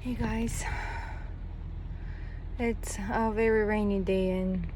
Hey guys, it's a very rainy day and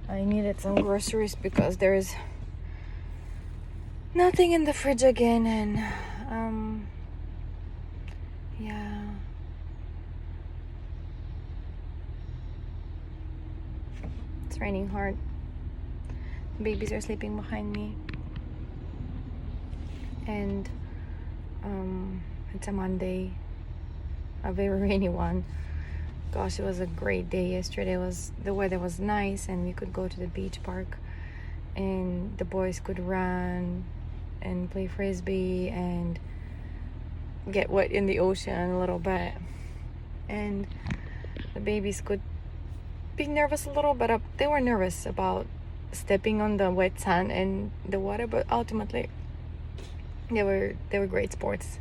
I needed some groceries because there's nothing in the fridge again, and yeah, it's raining hard. Babies are sleeping behind me, and it's a Monday, a very rainy one. Gosh, it was a great day yesterday. The weather was nice and we could go to the beach park and the boys could run and play frisbee and get wet in the ocean a little bit, and the babies could be nervous a little bit. They were nervous about stepping on the wet sand and the water, but ultimately they were great sports.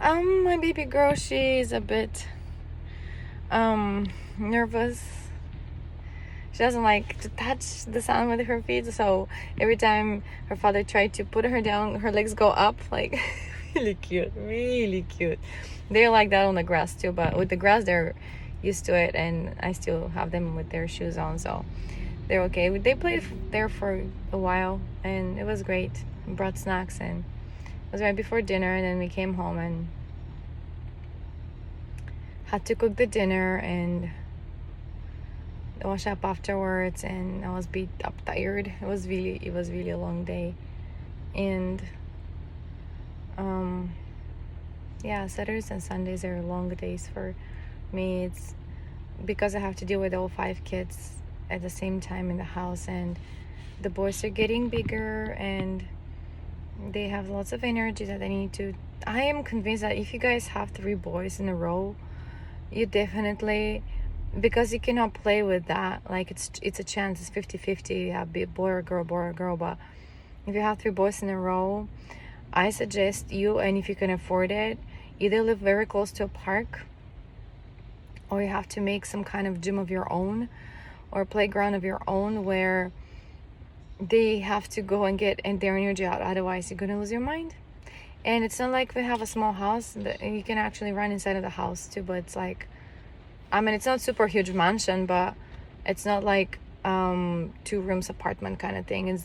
My baby girl, she's a bit nervous. She doesn't like to touch the sand with her feet, so every time her father tried to put her down, her legs go up, like really cute, really cute. They're like that on the grass too, but with the grass they're used to it, and I still have them with their shoes on, so they're okay. They played there for a while and it was great. We brought snacks, and it was right before dinner, and then we came home and had to cook the dinner and wash up afterwards, and I was beat up, tired. It was really a long day, and yeah, Saturdays and Sundays are long days for me. It's because I have to deal with all 5 kids at the same time in the house, and the boys are getting bigger and they have lots of energy that they need to. I am convinced that if you guys have 3 boys in a row, you definitely, because you cannot play with that, like it's a chance, it's 50-50, you have a boy or girl, but if you have 3 boys in a row, I suggest you, and if you can afford it, either live very close to a park, or you have to make some kind of gym of your own or playground of your own where they have to go and get their energy out, otherwise you're gonna lose your mind. And it's not like we have a small house that you can actually run inside of the house too, but it's like, I mean, it's not super huge mansion, but it's not like 2 rooms apartment kind of thing.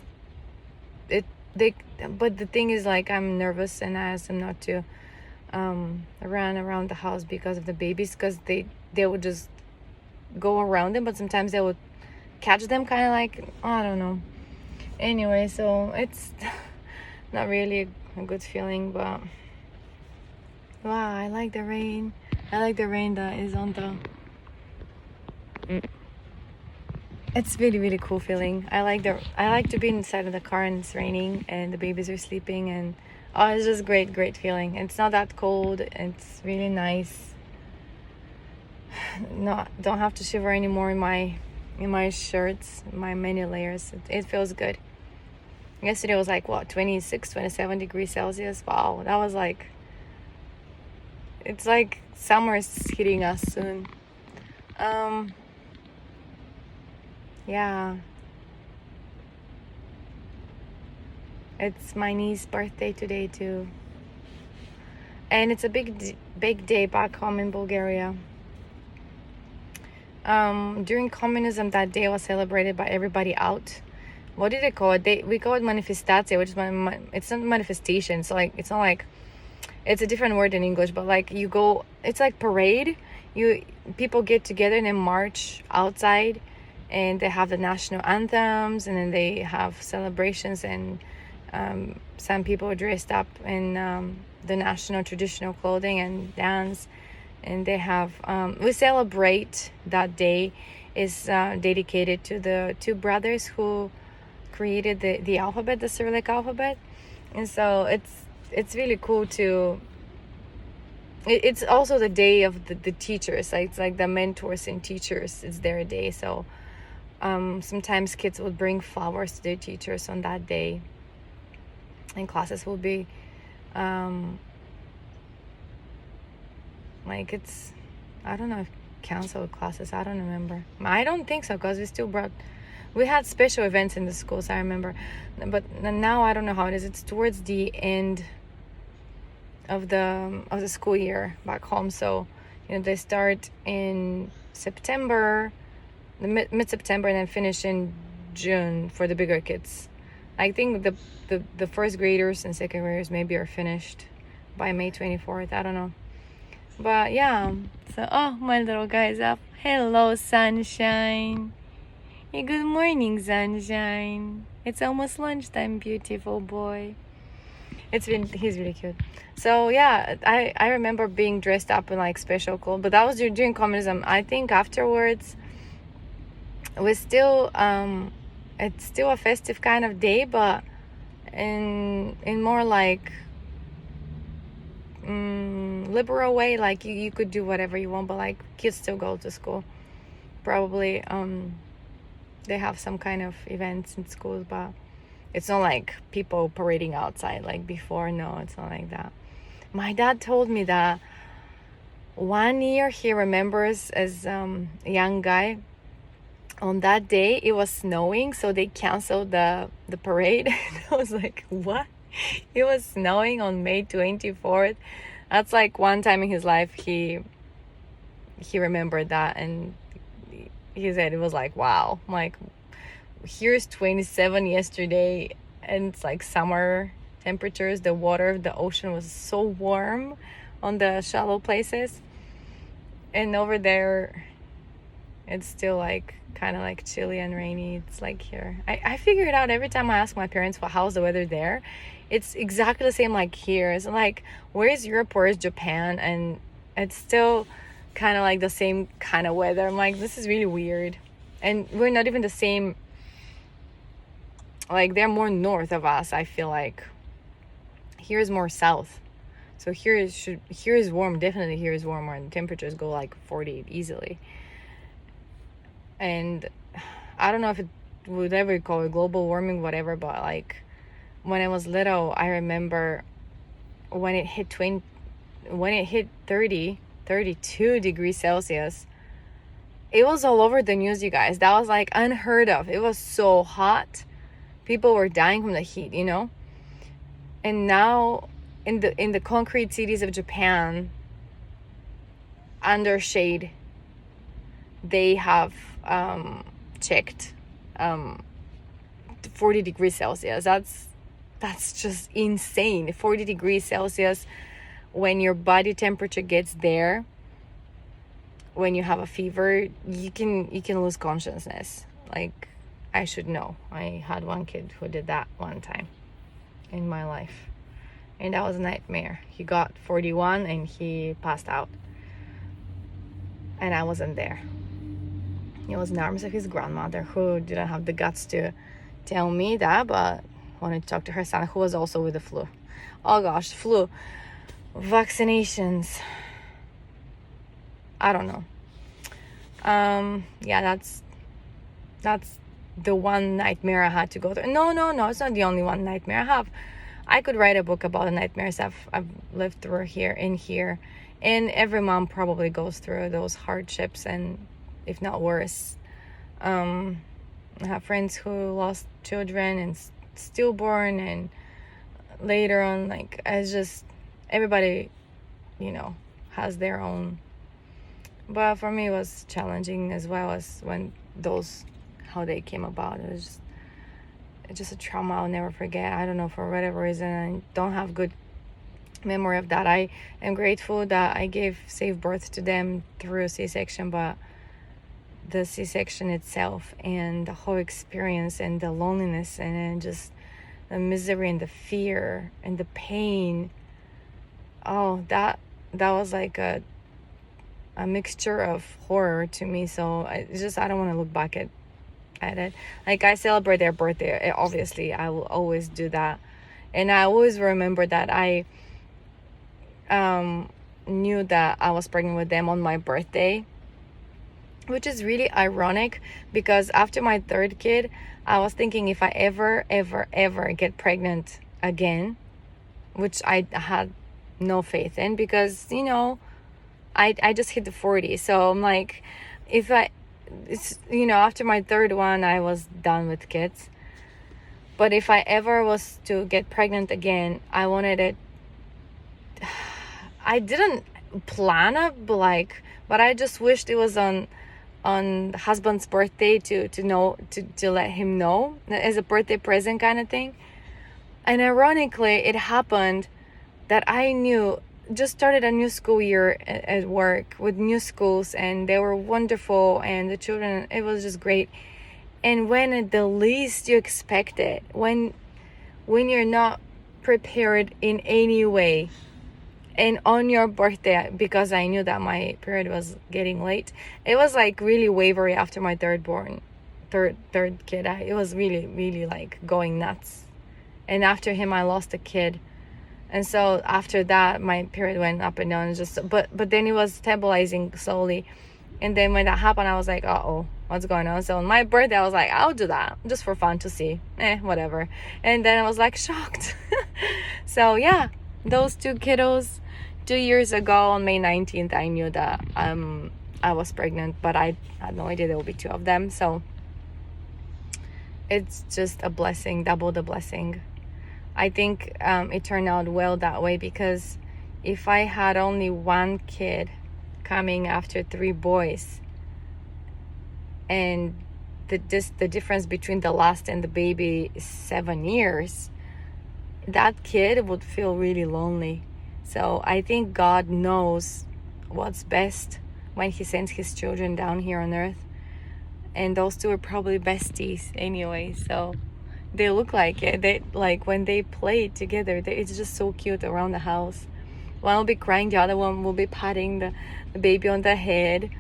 But the thing is, like, I'm nervous and I asked them not to run around the house because of the babies, because they would just go around them, but sometimes they would catch them, kind of like, I don't know. Anyway, so it's not really a good feeling, but wow, I like the rain. I like the rain that is on the... It's really cool feeling. I like to be inside of the car and it's raining and the babies are sleeping, and oh, it's just great feeling. It's not that cold. It's really nice. Don't have to shiver anymore in my shirts, my many layers. It feels good. Yesterday was like, what, 26, 27 degrees Celsius. Wow, that was like, it's like summer is hitting us soon. Yeah, it's my niece's birthday today too, and it's a big day back home in Bulgaria. During communism, that day was celebrated by everybody out. What did they call it? We call it manifestatia, which is it's not manifestation. So like, it's not like, it's a different word in English, but like you go, it's like parade. People get together and then march outside, and they have the national anthems, and then they have celebrations, and some people are dressed up in the national traditional clothing and dance, and they have we celebrate that day. Is dedicated to the 2 brothers who created the alphabet, the Cyrillic alphabet, and so it's really cool to... It's also the day of the teachers. Like, it's like the mentors and teachers, it's their day. So sometimes kids would bring flowers to their teachers on that day, and classes will be like, it's, I don't know if canceled classes, I don't remember. I don't think so, because we had special events in the schools, I remember, but now I don't know how it is. It's towards the end of the school year back home, so They start in September, the mid-September, and then finish in June for the bigger kids. I think the first graders and second graders maybe are finished by May 24th. I don't know. But yeah, so, oh, my little guy's up. Hello, sunshine. Hey, good morning, sunshine. It's almost lunchtime, beautiful boy. He's really cute. So yeah, I remember being dressed up in like special clothes, but that was during communism. I think afterwards it was still it's still a festive kind of day, but in more like liberal way. Like you could do whatever you want, but like kids still go to school. Probably they have some kind of events in schools, but it's not like people parading outside like before. No, it's not like that. My dad told me that one year he remembers as a young guy, on that day it was snowing, so they canceled the parade. I was like, what? It was snowing on May 24th. That's like one time in his life he remembered that, and he said it was like, wow, like here's 27 yesterday, and it's like summer temperatures. The water, the ocean was so warm on the shallow places, and over there it's still like kind of like chilly and rainy. It's like here. I figure it out every time I ask my parents, well, how's the weather there? It's exactly the same like here. It's like, where's Europe, where's Japan? And it's still kind of like the same kind of weather. I'm like, this is really weird. And we're not even the same. Like, they're more north of us, I feel like. Here is more south. So here is warm. Definitely here is warmer, and temperatures go like 40 easily. And I don't know if it would ever call it global warming, whatever, but like when I was little, I remember when it hit 30, 32 degrees Celsius, it was all over the news, you guys. That was like unheard of. It was so hot. People were dying from the heat, And now in the concrete cities of Japan, under shade, they have checked 40 degrees Celsius. That's just insane. 40 degrees Celsius, when your body temperature gets there, when you have a fever, you can lose consciousness. Like, I should know. I had one kid who did that one time in my life, and that was a nightmare. He got 41 and he passed out, and I wasn't there. He was in the arms of his grandmother, who didn't have the guts to tell me that, but wanted to talk to her son, who was also with the flu. Oh gosh, flu, vaccinations, I don't know. Yeah, that's the one nightmare I had to go through. No, it's not the only one nightmare I have. I could write a book about the nightmares I've lived through here, and every mom probably goes through those hardships, and if not worse. I have friends who lost children and stillborn, and later on, like, it's just everybody has their own. But for me, it was challenging as well, as when how they came about. It was just a trauma I'll never forget. I don't know, for whatever reason, I don't have good memory of that. I am grateful that I gave safe birth to them through a C-section, but the C-section itself and the whole experience and the loneliness and just the misery and the fear and the pain, that was like a mixture of horror to me. So I don't want to look back at it. Like, I celebrate their birthday, obviously I will always do that, and I always remember that I knew that I was pregnant with them on my birthday, which is really ironic, because after my third kid, I was thinking, if I ever get pregnant again, which I had no faith in, because I just hit the 40. So I'm like, after my third one, I was done with kids. But if I ever was to get pregnant again, I wanted it. I didn't plan it, but I just wished it was on the husband's birthday to let him know as a birthday present kind of thing. And ironically, it happened that I knew just started a new school year at work with new schools, and they were wonderful, and the children, it was just great. And when at the least you expect it, when you're not prepared in any way, and on your birthday, because I knew that my period was getting late, it was like really wavery after my third kid. It was really, really like going nuts. And after him, I lost a kid. And so after that, my period went up and down. But then it was stabilizing slowly. And then when that happened, I was like, uh-oh, what's going on? So on my birthday, I was like, I'll do that just for fun to see. Whatever. And then I was like shocked. So yeah, those two kiddos. 2 years ago on May 19th, I knew that I was pregnant, but I had no idea there would be two of them. So it's just a blessing, double the blessing. I think it turned out well that way, because if I had only one kid coming after 3 boys, and the difference between the last and the baby is 7 years, that kid would feel really lonely. So I think God knows what's best when he sends his children down here on earth. And those two are probably besties anyway, so they look like it. They like when they play together, it's just so cute around the house. One will be crying, the other one will be patting the baby on the head.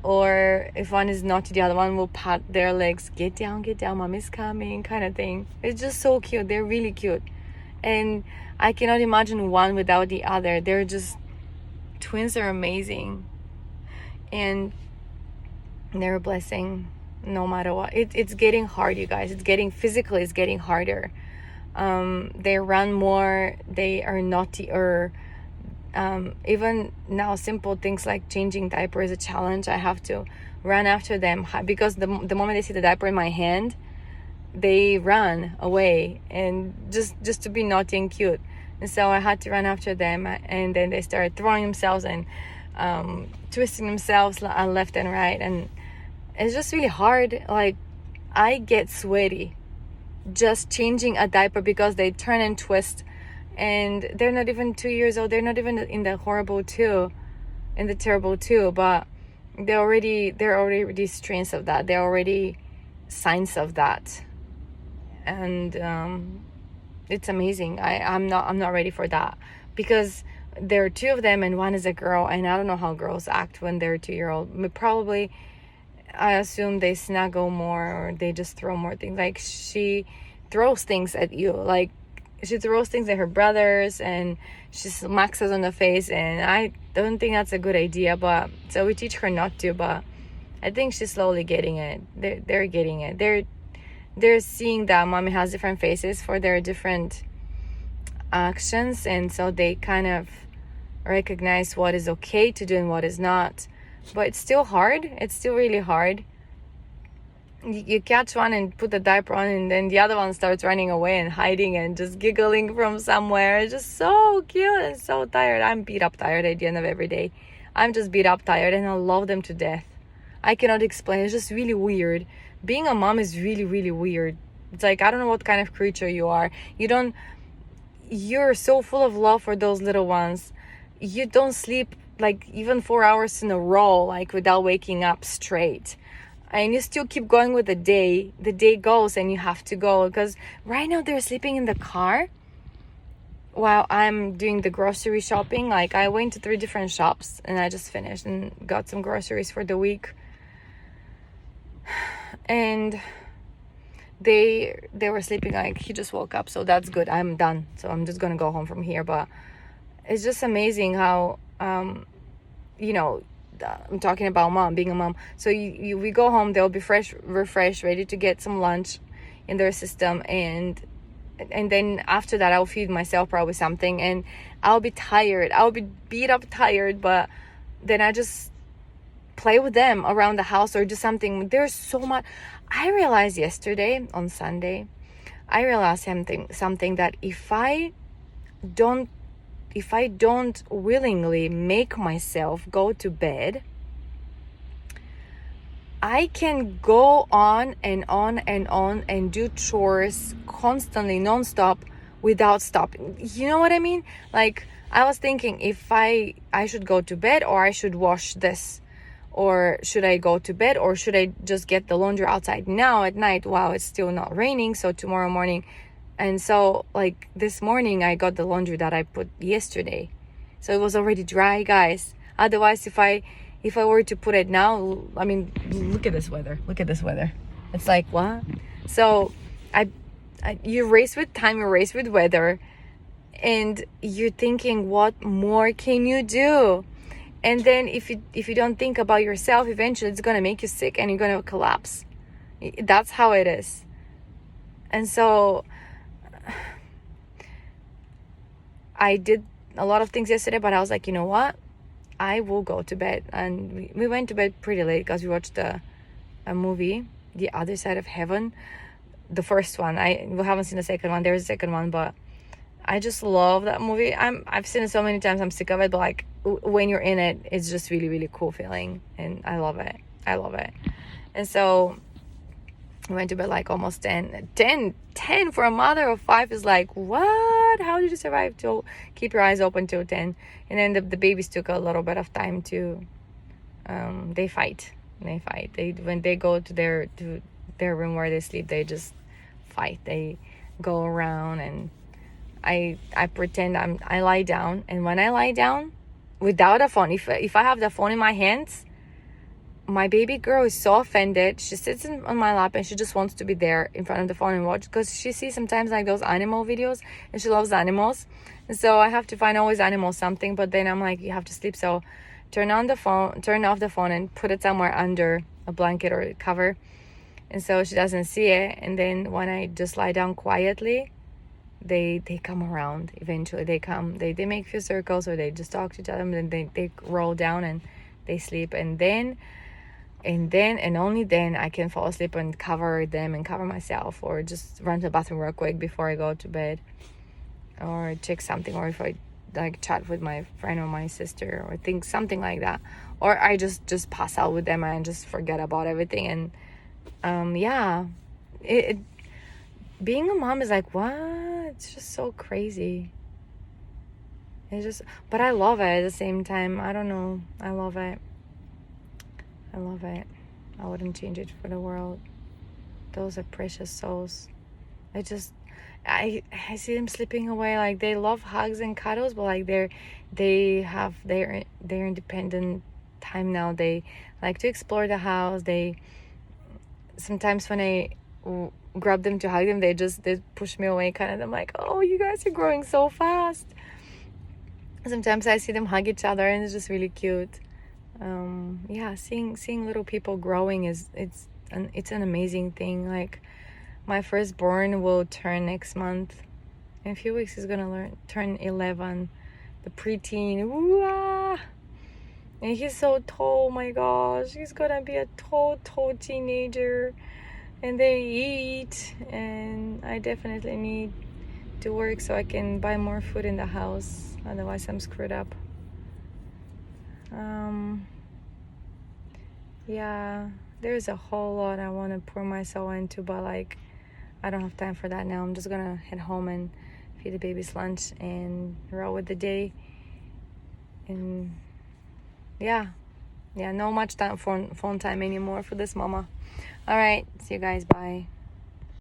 Or if one is naughty, the other one will pat their legs. Get down, mommy's coming, kind of thing. It's just so cute. They're really cute. And I cannot imagine one without the other. They're just, twins are amazing. And they're a blessing no matter what. It's getting hard, you guys. It's getting harder. They run more. They are naughtier. Even now, simple things like changing diaper is a challenge. I have to run after them, because the moment they see the diaper in my hand, they run away, and just to be naughty and cute. And so I had to run after them, and then they started throwing themselves and twisting themselves left and right, and it's just really hard. Like, I get sweaty just changing a diaper, because they turn and twist, and they're not even 2 years old. They're not even in the terrible two, but they're already strains of that. They're already signs of that. And it's amazing. I'm not ready for that, because there are 2 of them and one is a girl, and I don't know how girls act when they're 2-year-old. Probably, I assume they snuggle more, or they just throw more things. Like, she throws things at you. Like, she throws things at her brothers, and she smacks us on the face, and I don't think that's a good idea. But so we teach her not to, but I think she's slowly getting it. They're getting it. They're seeing that mommy has different faces for their different actions, and so they kind of recognize what is okay to do and what is not. But it's still hard. It's still really hard. You catch one and put the diaper on, and then the other one starts running away and hiding and just giggling from somewhere. It's just so cute and so tired. I'm beat up tired at the end of every day. I'm just beat up tired, and I love them to death. I cannot explain. It's just really weird. Being a mom is really, really weird. It's like, I don't know what kind of creature you are. You're so full of love for those little ones. You don't sleep like even 4 hours in a row, like without waking up straight. And you still keep going with the day. The day goes and you have to go, because right now they're sleeping in the car while I'm doing the grocery shopping. Like, I went to 3 different shops, and I just finished and got some groceries for the week. And they were sleeping. Like, he just woke up, so that's good. I'm done, so I'm just gonna go home from here. But it's just amazing how I'm talking about being a mom. So we go home, they'll be refreshed, ready to get some lunch in their system, and then after that I'll feed myself probably something, and I'll be tired. I'll be beat up tired, but then I just play with them around the house or do something. There's so much. I realized yesterday on Sunday, something that if I don't don't willingly make myself go to bed, I can go on and on and on and do chores constantly, nonstop, without stopping. You know what I mean? Like, I was thinking if I should go to bed, or I should wash this, or should I go to bed, or should I just get the laundry outside now at night while it's still not raining, so tomorrow morning. And so, like, this morning I got the laundry that I put yesterday, so it was already dry, guys. Otherwise, if I were to put it now, I mean, look at this weather. It's like, what? So you race with time, you race with weather, and you're thinking, what more can you do? And then if you don't think about yourself, eventually it's gonna make you sick and you're gonna collapse. That's how it is. And so I did a lot of things yesterday, but I was like, you know what? I will go to bed. And we went to bed pretty late because we watched a movie, The Other Side of Heaven. The first one. We haven't seen the second one. There's a second one, but I just love that movie. I've seen it so many times, I'm sick of it, but like when you're in it, it's just really, really cool feeling, and I love it. And so we went to bed like almost 10 for a mother of 5 is like, what? How did you survive to keep your eyes open till 10? And then the babies took a little bit of time to they fight. When they go to their room where they sleep, they just fight. They go around, and I pretend I lie down, and when I lie down without a phone, if I have the phone in my hands, my baby girl is so offended. She sits on my lap and she just wants to be there in front of the phone and watch, because she sees sometimes like those animal videos, and she loves animals. And so I have to find always animal something, but then I'm like, you have to sleep, so turn off the phone and put it somewhere under a blanket or a cover, and so she doesn't see it. And then when I just lie down quietly, they come around. Eventually they make a few circles, or they just talk to each other, and then they roll down and they sleep. And then and only then I can fall asleep and cover them and cover myself, or just run to the bathroom real quick before I go to bed, or check something, or if I like chat with my friend or my sister, or think something like that, or I just pass out with them and just forget about everything. And yeah, it being a mom is like, what? It's just so crazy. But I love it at the same time. I don't know, I love it. I wouldn't change it for the world. Those are precious souls. I see them slipping away. Like, they love hugs and cuddles, but like they have their independent time now. They like to explore the house. They sometimes, when I grab them to hug them, they push me away kind of. I'm like, oh, you guys are growing so fast. Sometimes I see them hug each other, and it's just really cute. Yeah, seeing little people growing it's an amazing thing. Like, my firstborn will turn next month. In a few weeks he's gonna turn 11. The preteen, ooh-ah! And he's so tall. My gosh, he's gonna be a tall teenager. And they eat, and I definitely need to work so I can buy more food in the house, otherwise I'm screwed up. Yeah, there's a whole lot I want to pour myself into, but like, I don't have time for that now. I'm just gonna head home and feed the babies lunch and roll with the day. And yeah, no much time phone time anymore for this mama. All right, see you guys, bye.